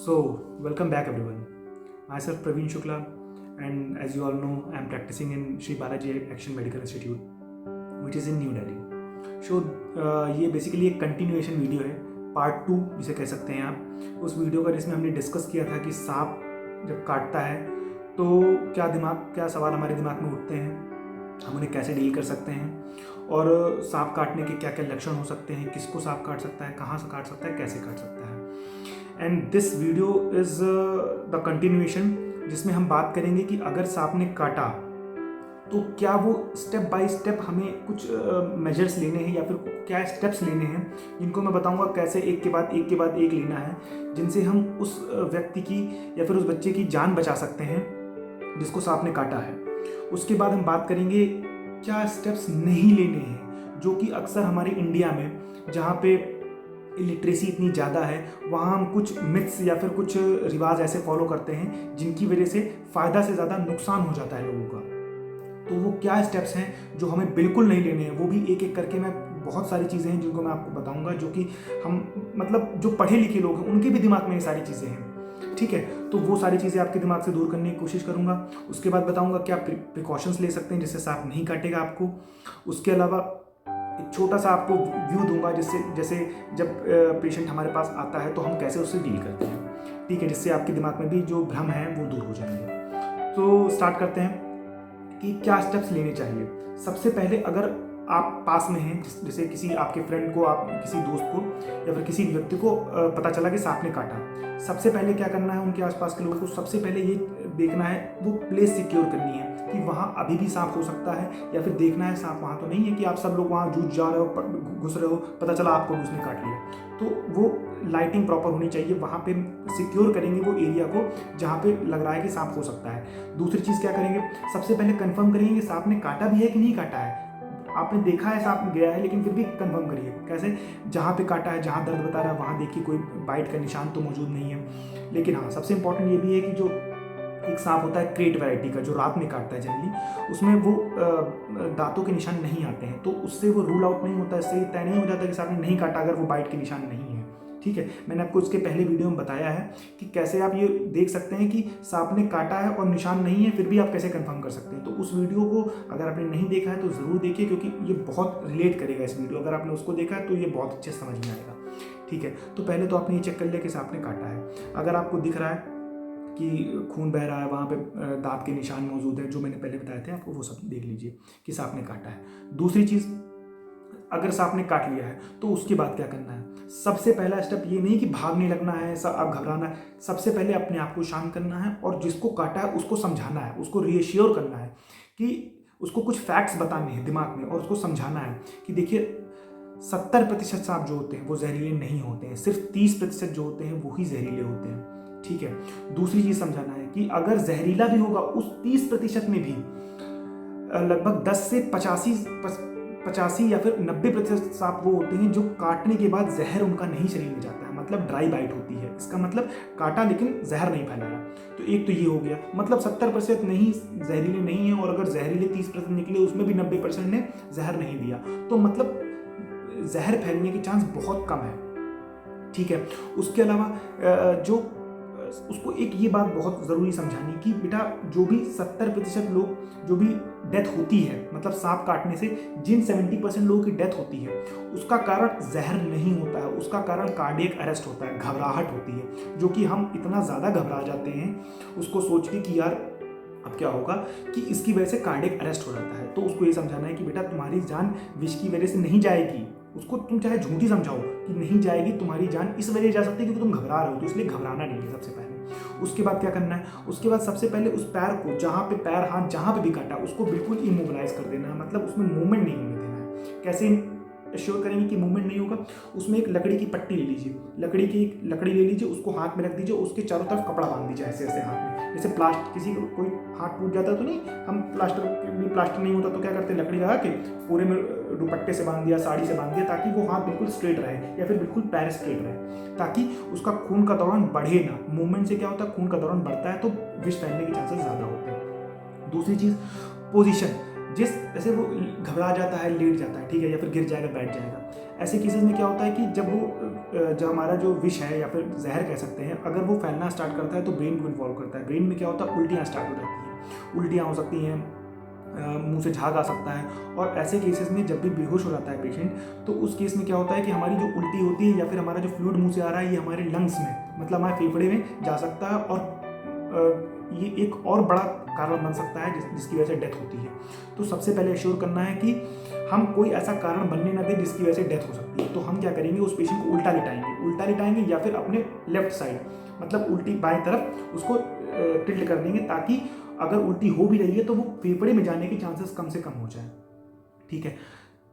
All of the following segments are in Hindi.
Welcome back everyone. Myself Praveen Shukla, and as you all know, I am practicing in Sri Balaji Action Medical Institute, which is in New Delhi. ये बेसिकली एक कंटिन्यूएशन वीडियो है, पार्ट 2 जिसे कह सकते हैं आप, उस वीडियो का जिसमें हमने डिस्कस किया था कि सांप जब काटता है तो क्या सवाल हमारे दिमाग में उठते हैं, हम उन्हें कैसे डील कर सकते हैं और सांप काटने के क्या क्या लक्षण हो सकते हैं, किसको सांप काट सकता है, कहाँ से काट सकता है, कैसे काट सकता है। And this video is the continuation, जिसमें हम बात करेंगे कि अगर सांप ने काटा तो क्या वो स्टेप बाय स्टेप हमें कुछ मेजर्स लेने हैं या फिर क्या स्टेप्स लेने हैं, जिनको मैं बताऊंगा कैसे एक के बाद एक लेना है, जिनसे हम उस व्यक्ति की या फिर उस बच्चे की जान बचा सकते हैं जिसको सांप ने काटा है। उसके बाद हम बात करेंगे क्या स्टेप्स नहीं लेने हैं, जो कि अक्सर हमारे इंडिया में जहाँ पे इलिटरेसी इतनी ज़्यादा है वहाँ हम कुछ मिथ्स या फिर कुछ रिवाज ऐसे फॉलो करते हैं जिनकी वजह से फ़ायदा से ज़्यादा नुकसान हो जाता है लोगों का। तो वो क्या स्टेप्स हैं जो हमें बिल्कुल नहीं लेने हैं, वो भी एक एक करके मैं बहुत सारी चीज़ें हैं जिनको मैं आपको बताऊंगा, जो कि हम मतलब जो पढ़े लिखे लोग हैं उनके भी दिमाग में ये सारी चीज़ें हैं। ठीक है, तो वो सारी चीज़ें आपके दिमाग से दूर करने की कोशिश करूंगा। उसके बाद बताऊंगा क्या प्रिकॉशंस ले सकते हैं जिससे सांप नहीं काटेगा आपको। उसके अलावा एक छोटा सा आपको व्यू दूंगा जिससे जैसे जब पेशेंट हमारे पास आता है तो हम कैसे उससे डील करते हैं। ठीक है, जिससे आपके दिमाग में भी जो भ्रम है वो दूर हो जाएंगे। तो स्टार्ट करते हैं कि क्या स्टेप्स लेने चाहिए। सबसे पहले अगर आप पास में हैं, जैसे किसी आपके फ्रेंड को, आप किसी दोस्त को या फिर किसी व्यक्ति को पता चला कि सांप ने काटा, सबसे पहले क्या करना है, उनके आसपास के लोगों को सबसे पहले ये देखना है, वो प्लेस सिक्योर करनी है कि वहाँ अभी भी सांप हो सकता है, या फिर देखना है सांप वहाँ तो नहीं है कि आप सब लोग वहाँ जूझ जा रहे हो, घुस रहे हो, पता चला आपको उसने काट लिया। तो वो लाइटिंग प्रॉपर होनी चाहिए, वहाँ पे सिक्योर करेंगे वो एरिया को जहाँ पे लग रहा है कि सांप हो सकता है। दूसरी चीज़ क्या करेंगे, सबसे पहले कंफर्म करेंगे कि सांप ने काटा भी है कि नहीं काटा है। आपने देखा है सांप गया है लेकिन फिर भी कंफर्म करिए। कैसे, जहाँ पे काटा है, जहाँ दर्द बता रहा है वहाँ देखिए कोई बाइट का निशान तो मौजूद नहीं है। लेकिन हाँ, सबसे इंपॉर्टेंट ये भी है कि जो एक सांप होता है क्रेट वैरायटी का, जो रात में काटता है जनरली, उसमें वो दांतों के निशान नहीं आते हैं, तो उससे वो रूल आउट नहीं होता, इससे तय नहीं हो जाता कि सांप ने नहीं काटा अगर वो बाइट के निशान नहीं है। ठीक है, मैंने आपको इसके पहले वीडियो में बताया है कि कैसे आप ये देख सकते हैं कि सांप ने काटा है और निशान नहीं है, फिर भी आप कैसे कंफर्म कर सकते हैं। तो उस वीडियो को अगर आपने नहीं देखा है तो ज़रूर देखिए, क्योंकि ये बहुत रिलेट करेगा इस वीडियो। अगर आपने उसको देखा है तो ये बहुत अच्छे समझ में आएगा। ठीक है, तो पहले तो आपने ये चेक कर लिया कि सांप ने काटा है। अगर आपको दिख रहा है कि खून बह रहा है, वहाँ पे दांत के निशान मौजूद हैं जो मैंने पहले बताए थे आपको, वो सब देख लीजिए कि सांप ने काटा है। दूसरी चीज़, अगर सांप ने काट लिया है तो उसके बाद क्या करना है। सबसे पहला स्टेप ये नहीं कि भागने लगना है, अब घबराना है। सबसे पहले अपने आप को शांत करना है और जिसको काटा है उसको समझाना है, उसको रीअश्योर करना है कि उसको कुछ फैक्ट्स बताने हैं दिमाग में, और उसको समझाना है कि देखिए 70% सांप जो होते हैं वो जहरीले नहीं होते हैं, सिर्फ 30% जो होते हैं वो ही जहरीले होते हैं। ठीक है, दूसरी चीज समझाना है कि अगर जहरीला भी होगा उस 30% में भी लगभग 10 से 85 या फिर 90% सांप वो होते हैं जो काटने के बाद जहर उनका नहीं शरीर में जाता है, मतलब ड्राई बाइट होती है। इसका मतलब काटा लेकिन जहर नहीं फैलाया। तो एक तो ये हो गया, मतलब 70% नहीं जहरीले नहीं है, और अगर जहरीले 30% निकले उसमें भी 90% ने जहर नहीं दिया, तो मतलब जहर फैलने के चांस बहुत कम है। ठीक है, उसके अलावा जो उसको एक ये बात बहुत ज़रूरी समझानी कि बेटा जो भी 70% लोग जो भी डेथ होती है, मतलब सांप काटने से जिन 70% लोगों की डेथ होती है, उसका कारण जहर नहीं होता है, उसका कारण कार्डियक अरेस्ट होता है, घबराहट होती है, जो कि हम इतना ज़्यादा घबरा जाते हैं उसको सोच के कि यार अब क्या होगा, कि इसकी वजह से कार्डियक अरेस्ट हो जाता है। तो उसको ये समझाना है कि बेटा तुम्हारी जान विष की वजह से नहीं जाएगी, उसको तुम चाहे झूठी समझाओ कि नहीं जाएगी, तुम्हारी जान इस वजह जा सकती है क्योंकि तुम घबरा रहे हो, तो इसलिए घबराना नहीं है सबसे पहले। उसके बाद क्या करना है, उसके बाद सबसे पहले उस पैर को, जहाँ पे पैर हाथ जहाँ पे भी काटा उसको बिल्कुल इमोबिलाइज कर देना है, मतलब उसमें मूवमेंट नहीं होने देना है। कैसे श्योर करेंगे कि मूवमेंट नहीं होगा, उसमें एक लकड़ी की पट्टी ले लीजिए, लकड़ी ले लीजिए, उसको हाथ में रख दीजिए, उसके चारों तरफ कपड़ा बांध दीजिए ऐसे ऐसे हाथ में, जैसे प्लास्टर, किसी को कोई हाथ टूट जाता है तो नहीं, हम प्लास्टर नहीं होता तो क्या करते हैं, लकड़ी लगा के पूरे में दुपट्टे से बांध दिया, साड़ी से बांध दिया, ताकि वो हाथ बिल्कुल स्ट्रेट रहे या फिर बिल्कुल पैर स्ट्रेट रहे, ताकि उसका खून का दौरान बढ़े ना। मूवमेंट से क्या होता है, खून का दौरान बढ़ता है तो विष फैलने के चांसेस ज़्यादा होते हैं। दूसरी चीज़, पोजीशन। जिस जैसे वो घबरा जाता है, लेट जाता है, ठीक है, या फिर गिर जाएगा, बैठ जाएगा। ऐसे केसेस में क्या होता है कि जब हमारा जो विष है या फिर जहर कह सकते हैं, अगर वो फैलना स्टार्ट करता है तो ब्रेन को इन्वॉल्व करता है। ब्रेन में क्या होता है, उल्टियाँ स्टार्ट हो जाती हैं, उल्टियाँ हो सकती हैं, मुंह से झाग आ सकता है। और ऐसे केसेस में जब भी बेहोश हो जाता है पेशेंट, तो उस केस में क्या होता है कि हमारी जो उल्टी होती है या फिर हमारा जो फ्लूइड मुंह से आ रहा है, ये हमारे लंग्स में, मतलब हमारे फेफड़े में जा सकता है, और ये एक और बड़ा कारण बन सकता है जिसकी वजह से डेथ होती है। तो सबसे पहले एश्योर करना है कि हम कोई ऐसा कारण बनने ना दें जिसकी वजह से डेथ हो सकती है। तो हम क्या करेंगे, उस पेशेंट को उल्टा लिटाएंगे या फिर अपने लेफ्ट साइड, मतलब उल्टी बाएं तरफ उसको टिल्ट कर देंगे, ताकि अगर उल्टी हो भी रही है तो वो फेफड़े में जाने के चांसेस कम से कम हो जाए, ठीक है।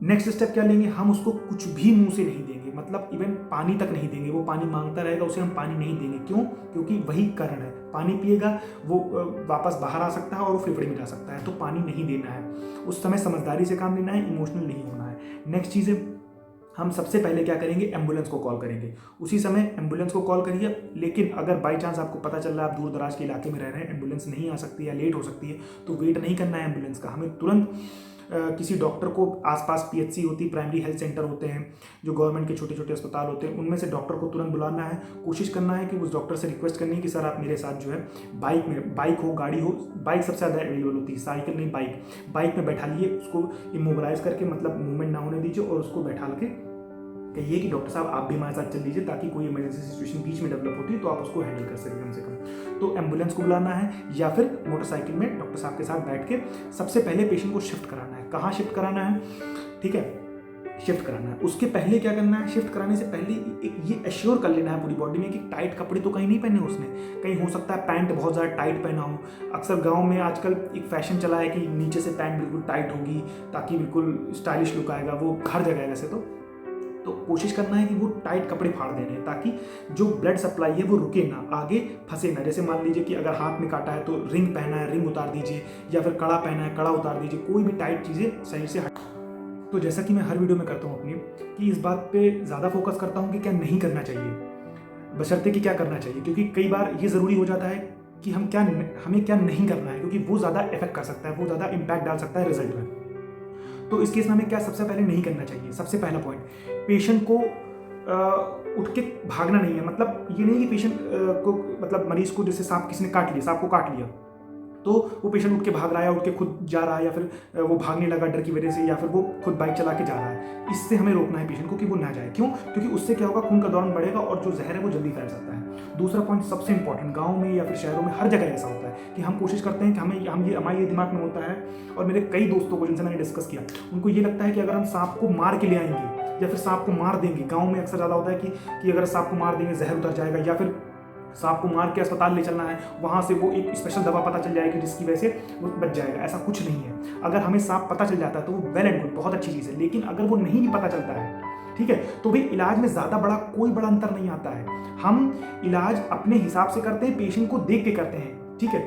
नेक्स्ट स्टेप क्या लेंगे, हम उसको कुछ भी मुंह से नहीं देंगे, मतलब इवन पानी तक नहीं देंगे। वो पानी मांगता रहेगा, उसे हम पानी नहीं देंगे। क्यों? क्योंकि वही कारण है, पानी पिएगा वो वापस बाहर आ सकता है और वो फेफड़े में जा सकता है। तो पानी नहीं देना है, उस समय समझदारी से काम लेना है, इमोशनल नहीं होना है। नेक्स्ट चीज़ है, हम सबसे पहले क्या करेंगे, एम्बुलेंस को कॉल करेंगे। उसी समय एम्बुलेंस को कॉल करिए। लेकिन अगर बाई चांस आपको पता चल रहा है आप दूर दराज के इलाके में रह रहे हैं, एम्बुलेंस नहीं आ सकती या लेट हो सकती है, तो वेट नहीं करना है एम्बुलेंस का। हमें तुरंत किसी डॉक्टर को, आसपास पीएचसी होती, प्राइमरी हेल्थ सेंटर होते हैं, जो गवर्नमेंट के छोटे छोटे अस्पताल होते हैं, उनमें से डॉक्टर को तुरंत बुलाना है। कोशिश करना है कि उस डॉक्टर से रिक्वेस्ट करनी है कि सर आप मेरे साथ जो है बाइक हो, गाड़ी हो, बाइक सबसे ज़्यादा अवेलेबल होती है, साइकिल नहीं, बाइक में बैठा लिए, उसको इमोबलाइज करके, मतलब मूवमेंट ना होने दीजिए, और उसको बैठा के कहिए कि डॉक्टर साहब आप भी हमारे साथ चल लीजिए, ताकि कोई इमरजेंसी सिचुएशन बीच में डेवलप होती है तो आप उसको हैंडल कर सकें कम से कम। तो एम्बुलेंस को बुलाना है, या फिर मोटरसाइकिल में डॉक्टर साहब के साथ बैठ के सबसे पहले पेशेंट को शिफ्ट कराना है। कहाँ शिफ्ट कराना है, ठीक है, शिफ्ट कराना है। उसके पहले क्या करना है, शिफ्ट कराने से पहले ये एश्योर कर लेना है पूरी बॉडी में कि टाइट कपड़े तो कहीं नहीं पहने उसने। कहीं हो सकता है पैंट बहुत ज़्यादा टाइट पहना हो। अक्सर गांव में आजकल एक फैशन चला है कि नीचे से पैंट बिल्कुल टाइट होगी, ताकि बिल्कुल स्टाइलिश लुक आएगा। वो हर जगह है वैसे तो कोशिश करना है कि वो टाइट कपड़े फाड़ देने हैं, ताकि जो ब्लड सप्लाई है वो रुके ना, आगे फंसे ना। जैसे मान लीजिए कि अगर हाथ में काटा है तो रिंग पहना है, रिंग उतार दीजिए, या फिर कड़ा पहना है, कड़ा उतार दीजिए। कोई भी टाइट चीज़ें शरीर से हट। तो जैसा कि मैं हर वीडियो में करता हूँ अपनी, कि इस बात पे ज़्यादा फोकस करता हूँ कि क्या नहीं करना चाहिए, बशर्ते कि क्या करना चाहिए। क्योंकि कई बार ये ज़रूरी हो जाता है कि हमें क्या नहीं करना है, क्योंकि वो ज़्यादा इफेक्ट कर सकता है, वो ज़्यादा इम्पैक्ट डाल सकता है रिजल्ट में। तो इस केस में हमें क्या सबसे पहले नहीं करना चाहिए, सबसे पहला पॉइंट, पेशेंट को उठ के भागना नहीं है। मतलब ये नहीं कि पेशेंट को, मतलब मरीज को, जैसे सांप किसी ने काट लिया, सांप को काट लिया, तो वो पेशेंट उठ के भाग रहा है, उठ के खुद जा रहा है, या फिर वो भागने लगा डर की वजह से, या फिर वो खुद बाइक चला के जा रहा है। इससे हमें रोकना है पेशेंट को कि वो ना जाए। क्यों? क्योंकि उससे क्या होगा, खून का दौरान बढ़ेगा और जो जहर है वो जल्दी फैल सकता है। दूसरा पॉइंट सबसे इंपॉर्टेंट, गाँव में या फिर शहरों में हर जगह ऐसा होता है कि हम कोशिश करते हैं कि हमारे ये दिमाग में होता है, और मेरे कई दोस्तों को जिनसे मैंने डिस्कस किया, उनको ये लगता है कि अगर हम सांप को मार के ले आएंगे या फिर सांप को मार देंगे, गाँव में अक्सर ज़्यादा होता है कि अगर सांप को मार देंगे जहर उतर जाएगा, या फिर सांप को मार के अस्पताल ले चलना है, वहाँ से वो एक स्पेशल दवा पता चल जाएगी जिसकी वजह से वो बच जाएगा। ऐसा कुछ नहीं है। अगर हमें सांप पता चल जाता है तो वो वेल एंड गुड, बहुत अच्छी चीज़ है। लेकिन अगर वो नहीं भी पता चलता है, ठीक है, तो भी इलाज में ज़्यादा कोई बड़ा अंतर नहीं आता है। हम इलाज अपने हिसाब से करते हैं, पेशेंट को देख के करते हैं, ठीक है।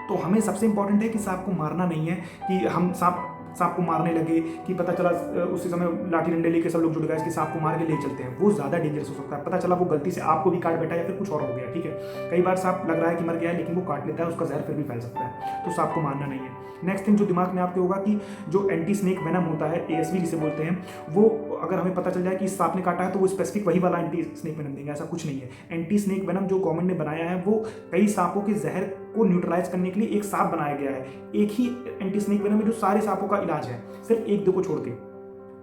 तो हमें सबसे इंपॉर्टेंट है कि सांप को मारना नहीं है, कि हम सांप को मारने लगे कि पता चला उसी समय लाठी डंडे लेके सब लोग जुट गए कि सांप को मार के ले चलते हैं। वो ज़्यादा डेंजरस हो सकता है। पता चला वो गलती से आपको भी काट बैठा या फिर कुछ और हो गया, ठीक है। कई बार सांप लग रहा है कि मर गया है, लेकिन वो काट लेता है, उसका जहर फिर भी फैल सकता है। तो सांप को मारना नहीं है। नेक्स्ट थिंग जो दिमाग में आपके होगा कि जो एंटी स्नेक वेनम होता है, ASV जिसे बोलते हैं, वो अगर हमें पता चल जाए कि इस सांप ने काटा है तो वो स्पेसिफिक वही वाला एंटी स्नेक वेनम देंगे, ऐसा कुछ नहीं है। एंटी स्नेक वेनम जो गवर्नमेंट ने बनाया है, वो कई सांपों के जहर को न्यूट्रलाइज करने के लिए एक सांप बनाया गया है। एक ही एंटी स्नेक वेनम है जो सारे सांपों का इलाज है, सिर्फ एक दो को छोड़ के।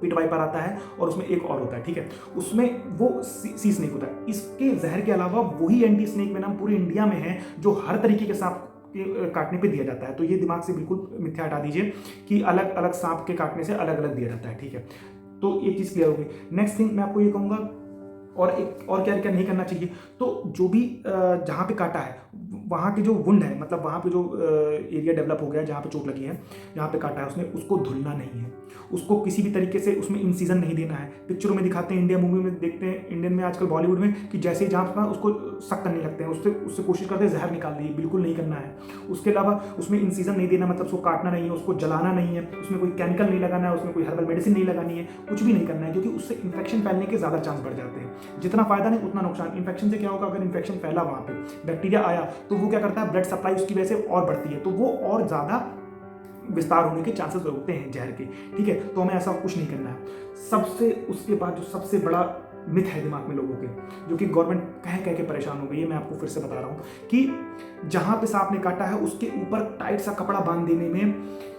पिट वाइपर आता है और उसमें एक और होता है, ठीक है, उसमें वो सी स्नेक होता है। इसके जहर के अलावा वही एंटी स्नेक वेनम पूरे इंडिया में है जो हर तरीके के सांप के काटने पे दिया जाता है। तो ये दिमाग से बिल्कुल मिथ्या हटा दीजिए कि अलग अलग सांप के काटने से अलग अलग दिया जाता है, ठीक है। तो एक चीज़ क्लियर होगी। नेक्स्ट थिंग मैं आपको ये कहूँगा, और क्या क्या नहीं करना चाहिए। तो जो भी जहाँ पे काटा है वहाँ की जो वुंड है, मतलब वहाँ पे जो एरिया डेवलप हो गया है, जहाँ पे चोट लगी है, जहाँ पे काटा है उसने, उसको धुलना नहीं है, उसको किसी भी तरीके से उसमें इंसिजन नहीं देना है। पिक्चरों में दिखाते हैं, इंडिया मूवी में देखते हैं, इंडियन में आजकल बॉलीवुड में, कि जैसे ही जहाँ पर उसको सक करने लगते हैं, उससे कोशिश करते हैं जहर निकाल दी। बिल्कुल नहीं करना है। उसके अलावा उसमें इंसिजन नहीं देना, मतलब उसको काटना नहीं है, उसको जलाना नहीं है, उसमें कोई केमिकल नहीं लगाना है, उसमें कोई हर्बल मेडिसिन नहीं लगानी है, कुछ भी नहीं करना है, क्योंकि उससे इन्फेक्शन फैलने के ज़्यादा चांस बढ़ जाते हैं। जितना फायदा नहीं उतना नुकसान। इन्फेक्शन से क्या होगा, अगर इन्फेक्शन फैला, वहाँ पे बैक्टीरिया आया, तो वो क्या करता है, ब्लड सप्लाई उसकी वजह से और बढ़ती है, तो वो और ज़्यादा विस्तार होने के चांसेस होते हैं जहर के, ठीक है। तो हमें ऐसा कुछ नहीं करना है। सबसे उसके बाद जो सबसे बड़ा मिथ है दिमाग में लोगों के, जो कि गवर्नमेंट कह कह के परेशान हो गई है, मैं आपको फिर से बता रहा हूँ कि जहाँ पे सांप ने काटा है उसके ऊपर टाइट सा कपड़ा बांध देने में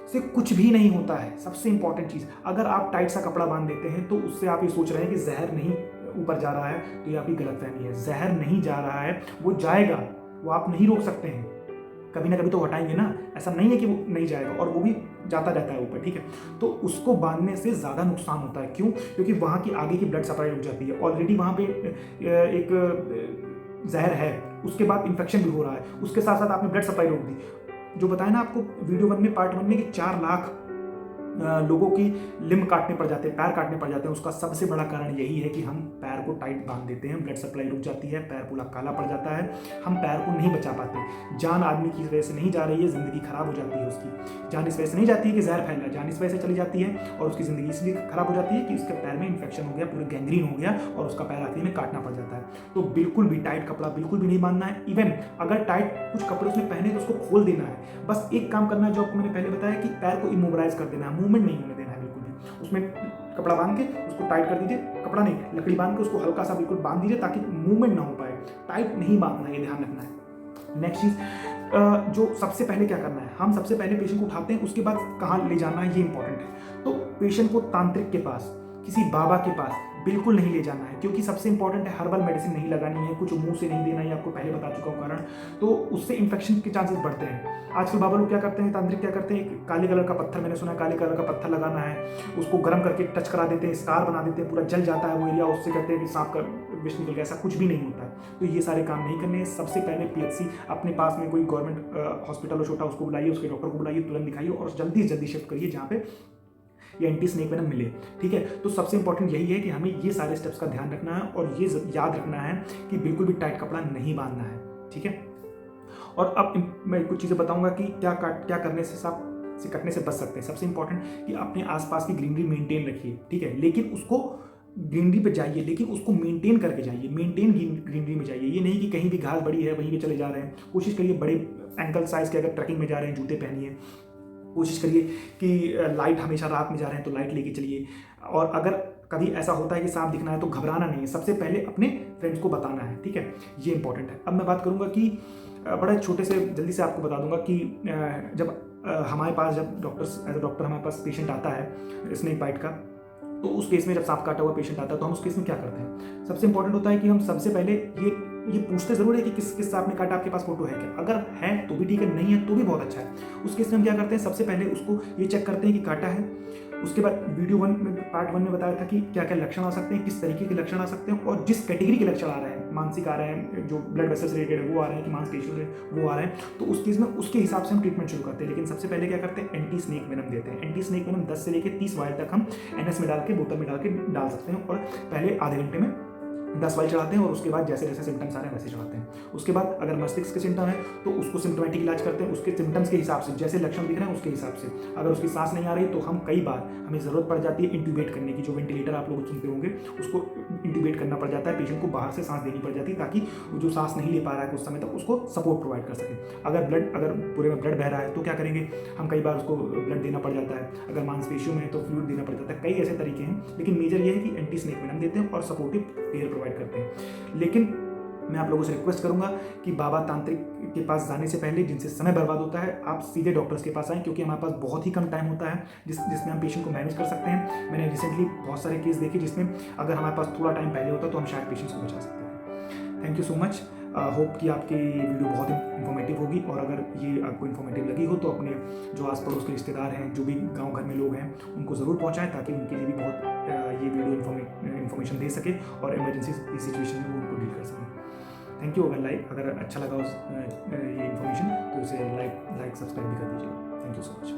से कुछ भी नहीं होता है। सबसे इंपॉर्टेंट चीज़, अगर आप टाइट सा कपड़ा बांध देते हैं तो उससे आप ये सोच रहे हैं कि जहर नहीं ऊपर जा रहा है, तो ये आपकी गलतफहमी है। जहर नहीं जा रहा है, वो जाएगा, वो आप नहीं रोक सकते हैं, कभी ना कभी तो हटाएंगे ना। ऐसा नहीं है कि वो नहीं जाएगा, और वो भी जाता रहता है ऊपर, ठीक है। तो उसको बांधने से ज़्यादा नुकसान होता है। क्यों? क्योंकि वहाँ की आगे की ब्लड सप्लाई रुक जाती है। ऑलरेडी वहाँ पे एक जहर है, उसके बाद इन्फेक्शन भी हो रहा है, उसके साथ साथ आपने ब्लड सप्लाई रोक दी। जो बताया ना आपको वीडियो 1 में, पार्ट 1 में, कि 4 लाख लोगों की लिम्ब काटने पड़ जाते हैं, पैर काटने पड़ जाते हैं। उसका सबसे बड़ा कारण यही है कि हम पैर को टाइट बांध देते हैं, ब्लड सप्लाई रुक जाती है, पैर पूरा काला पड़ जाता है, हम पैर को नहीं बचा पाते। जान आदमी की वजह से नहीं जा रही है, जिंदगी खराब हो जाती है उसकी। जान इस वजह से नहीं जाती है कि जहर फैल रहा है, जान इस वजह से चली जाती है और उसकी ज़िंदगी इसलिए खराब हो जाती है कि उसके पैर में इन्फेक्शन हो गया, पूरा गैंग्रीन हो गया और उसका पैर आखिरी में काटना पड़ जाता है। तो बिल्कुल भी टाइट कपड़ा बिल्कुल भी नहीं बांधना है। इवन अगर टाइट कुछ कपड़े उसने पहने तो उसको खोल देना है। बस एक काम करना है जो आपको मैंने पहले बताया कि पैर को इमोबलाइज कर देना है, मूवमेंट नहीं होने देना है बिल्कुल भी। उसमें कपड़ा बांध के उसको टाइट कर दीजिए, कपड़ा नहीं, लकड़ी बांध के उसको हल्का सा बिल्कुल बांध दीजिए ताकि मूवमेंट ना हो पाए। टाइट नहीं बांधना है, ये ध्यान रखना है। नेक्स्ट चीज, जो सबसे पहले क्या करना है, हम सबसे पहले पेशेंट को उठाते हैं, उसके बाद कहाँ ले जाना है ये इंपॉर्टेंट है। तो पेशेंट को तांत्रिक के पास, किसी बाबा के पास बिल्कुल नहीं ले जाना है, क्योंकि सबसे इंपॉर्टेंट है हर्बल मेडिसिन नहीं लगानी है, कुछ मुंह से नहीं देना, ये आपको पहले बता चुका हूँ कारण। तो उससे इन्फेक्शन के चांसेस बढ़ते हैं। आजकल बाबा लोग क्या करते हैं, तांत्रिक क्या करते हैं, काले कलर का पत्थर, मैंने सुना है काले कलर का पत्थर लगाना है, उसको गर्म करके टच करा देते हैं, स्कार बना देते हैं, पूरा जल जाता है वो एरिया, उससे कहते हैं कि सांप का विष निकल गया। ऐसा कुछ भी नहीं होता है। तो ये सारे काम नहीं करने हैं। सबसे पहले पीएचसी, अपने पास में कोई गवर्नमेंट हॉस्पिटल हो छोटा, उसको बुलाइए, उसके डॉक्टर को बुलाइए, तुरंत दिखाइए और जल्दी से जल्दी शिफ्ट करिए जहाँ पे ये एंटी स्नेक वेनम मिले, ठीक है। तो सबसे इंपॉर्टेंट यही है कि हमें ये सारे स्टेप्स का ध्यान रखना है और ये याद रखना है कि बिल्कुल भी टाइट कपड़ा नहीं बांधना है, ठीक है। और अब मैं कुछ चीज़ें बताऊंगा कि क्या करने से सांप से कटने से बच सकते हैं। सबसे इंपॉर्टेंट कि अपने आसपास की ग्रीनरी मेंटेन रखिए, ठीक है। लेकिन उसको ग्रीनरी पे जाइए, लेकिन उसको मेंटेन करके जाइए, मेंटेन ग्रीनरी में जाइए। ये नहीं कि कहीं भी घास बड़ी है वहीं पे चले जा रहे हैं। कोशिश करिए बड़े एंकल साइज के, अगर ट्रैकिंग में जा रहे हैं जूते पहनिए। कोशिश करिए कि लाइट, हमेशा रात में जा रहे हैं तो लाइट लेके चलिए। और अगर कभी ऐसा होता है कि सांप दिखना है तो घबराना नहीं है, सबसे पहले अपने फ्रेंड्स को बताना है, ठीक है। ये इंपॉर्टेंट है। अब मैं बात करूंगा कि बड़े छोटे से जल्दी से आपको बता दूंगा कि जब हमारे पास, जब एज अ डॉक्टर हमारे पास पेशेंट आता है स्नेक बाइट का, तो उस केस में जब सांप काटा हुआ पेशेंट आता है तो हम उस केस में क्या करते हैं। सबसे इंपॉर्टेंट होता है कि हम सबसे पहले ये पूछते जरूर है कि किस सांप ने काटा, आपके पास फोटो है क्या। अगर है तो भी ठीक है, नहीं है तो भी बहुत अच्छा है। उस केस में हम क्या करते हैं, सबसे पहले उसको ये चेक करते हैं कि काटा है। उसके बाद वीडियो 1 में, पार्ट 1 में बताया था कि क्या क्या लक्षण आ सकते हैं, किस तरीके के लक्षण आ सकते हैं, और जिस कैटेगरी के लक्षण आ रहे हैं, मानसिक आ रहे हैं, जो ब्लड वेसल्स रिलेटेड है वो आ रहे हैं, कि मांसपेशियों से वो आ रहे हैं, तो उस केस में उसके हिसाब से हम ट्रीटमेंट शुरू करते हैं। लेकिन सबसे पहले क्या करते हैं, एंटी स्नेक वेनम देते हैं। एंटी स्नेक वेनम 10 से लेकर 30 वायल तक हम NS में डाल के, बोतल में डाल के डाल सकते हैं, और पहले आधे घंटे में 10 वाइल चढ़ाते हैं, और उसके बाद जैसे जैसे सिम्टम्स आ रहे हैं वैसे चढ़ाते हैं। उसके बाद अगर मस्तिष्क के सिम्टम है तो उसको सिम्टोमेटिक इलाज करते हैं, उसके सिम्टम्स के हिसाब से, जैसे लक्षण दिख रहे हैं उसके हिसाब से। अगर उसकी सांस नहीं आ रही तो हम कई बार, हमें ज़रूरत पड़ जाती है इंट्यूबेट करने की। जो वेंटिलेटर आप लोग सुनते होंगे, उसको इंट्यूबेट करना पड़ जाता है, पेशेंट को बाहर से सांस देनी पड़ जाती है, ताकि वो जो सांस नहीं ले पा रहा है कुछ समय तक, उसको सपोर्ट प्रोवाइड कर सके। अगर पूरे में ब्लड बह रहा है तो क्या करेंगे, हम कई बार उसको ब्लड देना पड़ जाता है। अगर मांसपेशियों में है तो फ्लूइड देना पड़ जाता है। कई ऐसे तरीके हैं, लेकिन मेजर ये है कि एंटी स्नेक वेनम देते हैं और सपोर्टिव एयर प्रोवाइड करते हैं। लेकिन मैं आप लोगों से रिक्वेस्ट करूंगा कि बाबा तांत्रिक के पास जाने से पहले, जिनसे समय बर्बाद होता है, आप सीधे डॉक्टर्स के पास आएँ, क्योंकि हमारे पास बहुत ही कम टाइम होता है जिसमें हम पेशेंट को मैनेज कर सकते हैं। मैंने रिसेंटली बहुत सारे केस देखे जिसमें अगर हमारे पास थोड़ा टाइम पहले होता तो हम शायद पेशेंट्स को बचा सकते हैं। Thank you so much. Hope कि आपकी वीडियो बहुत इन्फॉर्मेटिव होगी, और अगर ये आपको इन्फॉर्मेटिव लगी हो तो अपने जो आस पड़ोस के रिश्तेदार हैं, जो भी गांव घर में लोग हैं, उनको ज़रूर पहुंचाएं, ताकि उनके लिए भी बहुत ये वीडियो इन्फॉर्मेशन दे सके और इमरजेंसी की सिचुएशन में वो उनको डील कर सकें। Thank you. अगर अच्छा लगा ये इन्फॉर्मेशन तो इसे लाइक सब्सक्राइब भी कर दीजिएगा। Thank you so much.